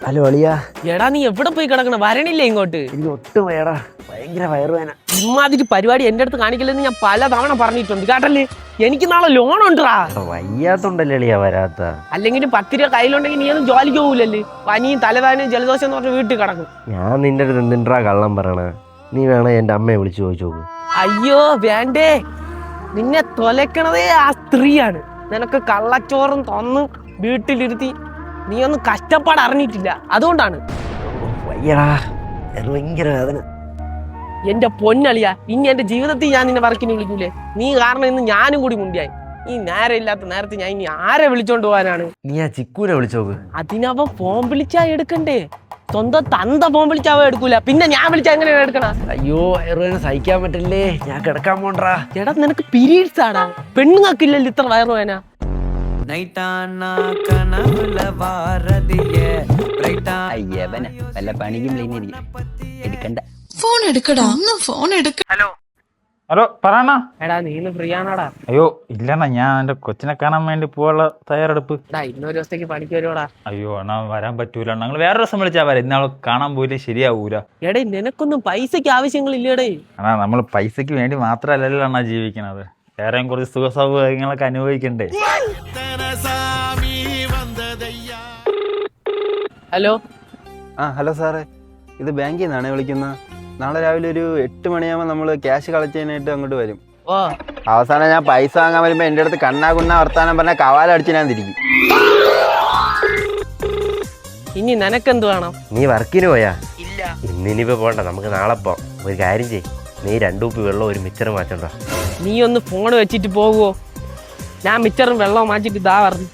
Hello അളിയാ. എടാ നീ എവിടെ പോയി കിടക്കണ? വരണില്ലേ ഇങ്ങോട്ട്? എനിക്ക് ഒട്ടും വയ്യടാ, ഭയങ്കര വയറുവേന. ഇമ്മാതിരി പരിപാടി എന്റെ അടുത്ത് കാണിക്കില്ലെന്ന് ഞാൻ പല തവണ പറഞ്ഞിട്ടുണ്ട് കേട്ടല്ലേ. എനിക്ക് നാളെ ലോൺ ഉണ്ടാ. വയ്യാത്തോണ്ടല്ലേ അളിയാ വരാത്ത. അല്ലെങ്കിൽ 10 രൂപ കയ്യിലുണ്ടെങ്കിൽ നീ ഒന്നും ജോലിക്ക് പോകില്ലല്ലേ. പനിയും തലവേദനയും ജലദോഷം എന്ന് പറഞ്ഞ് വീട്ടിൽ കിടക്കും. ഞാൻ നിന്റെ അടുത്ത് എന്തിനാ കള്ളം പറയണ? നീ വേണേ എന്റെ അമ്മയെ വിളിച്ചു ചോദിച്ചോക്ക്. അയ്യോ വേണ്ടേ, നിന്നെ തൊലക്കണതേ ആ സ്ത്രീയാണ്. നിനക്ക് കള്ളച്ചോറും തന്ന് വീട്ടിലിരുത്തി നീ ഒന്നും കഷ്ടപ്പാട് അറിഞ്ഞിട്ടില്ല, അതുകൊണ്ടാണ്. വയ്യടാ, ഭയങ്കര വേദന. എന്റെ പൊന്നളിയ, ഇനി എന്റെ ജീവിതത്തിൽ ഞാൻ നിന്നെ വർക്കിന് വിളിക്കൂലേ. നീ കാരണം ഇന്ന് ഞാനും കൂടി മുണ്ടിയായി. ഈ നേരം ഇല്ലാത്ത നേരത്തെ ഞാൻ ഇനി ആരെ വിളിച്ചോണ്ട് പോകാനാണ്? നീ ആ ചിക്കൂനെ വിളിച്ചോക്ക്. അതിനവൻ ഫോൺ വിളിച്ചാ എടുക്കണ്ടേ? സ്വന്തം തന്ത ഫോൺ വിളിച്ചാവ എടുക്കൂല, പിന്നെ ഞാൻ വിളിച്ചാ എങ്ങനെയാ എടുക്കണ? അയ്യോ വയറുവേന സഹിക്കാൻ പറ്റില്ലേ, ഞാൻ കിടക്കാൻ പോണ്ടാ. എടാ നിനക്ക് പീരീഡ്സ് ആടാ, പെണ്ണുങ്ങൾക്കില്ലല്ലോ ഇത്ര വയറുവേന. വല്ല പണിക്കും എടുക്കണ്ട. ഫോൺ എടുക്കടാ, ഒന്ന് ഫോൺ എടുക്ക. ഹലോ പറയണ. എടാ നീ ഇന്ന് ഫ്രീ ആണോടാ? അയ്യോ ഇല്ലണ്ണ, ഞാൻ എന്റെ കൊച്ചിനെ കാണാൻ വേണ്ടി പോവാനുള്ള തയ്യാറെടുപ്പ്. എടാ ഇന്നൊരു ദിവസത്തേക്ക് പണിക്ക് വരുവാടാ. അയ്യോ അണ്ണാ വരാൻ പറ്റൂല, ഞങ്ങൾ വേറെ ദിവസം വിളിച്ചാ വരാം. ഇന്നാളെ കാണാൻ പോയില്ലേ ശരിയാവൂല. എടേ നിനക്കൊന്നും പൈസക്ക് ആവശ്യങ്ങളില്ലേടേ. അണ്ണാ നമ്മൾ പൈസക്ക് വേണ്ടി മാത്രല്ലല്ലോ അണ്ണാ ജീവിക്കണത്, വേറെയും കുറച്ച് സുഖ സൗകര്യങ്ങളൊക്കെ അനുഭവിക്കണ്ടേ. ഹലോ. ഹലോ സാറേ, ഇത് ബാങ്കിൽ നിന്നാണ് വിളിക്കുന്നത്. നാളെ രാവിലെ ഒരു 8 മണിയാകുമ്പോൾ നമ്മൾ ക്യാഷ് കളക്ട് ചെയ്യാനായിട്ട് അങ്ങോട്ട് വരും. ഓ അവസാനം ഞാൻ പൈസ വാങ്ങാൻ വരുമ്പോൾ എൻ്റെ അടുത്ത് കണ്ണാ കുണ്ണാ വർത്താനം പറഞ്ഞാൽ കവാലടിച്ച് ഞാൻ തിരിക്കും. ഇനി നിനക്കെന്ത് വേണം? നീ വർക്കിന് പോയാ? ഇല്ല. ഇന്നിനിപ്പോ പോണ്ട, നമുക്ക് നാളെ പോവാം. ഒരു കാര്യം ചെയ്യ്, നീ 2 കുപ്പി വെള്ളം ഒരു മിച്ചർ മാറ്റണ്ട. നീ ഒന്ന് ഫോൺ വെച്ചിട്ട് പോകുവോ? ഞാൻ മിച്ചറും വെള്ളവും മാറ്റിട്ട് ഇതാ പറഞ്ഞു.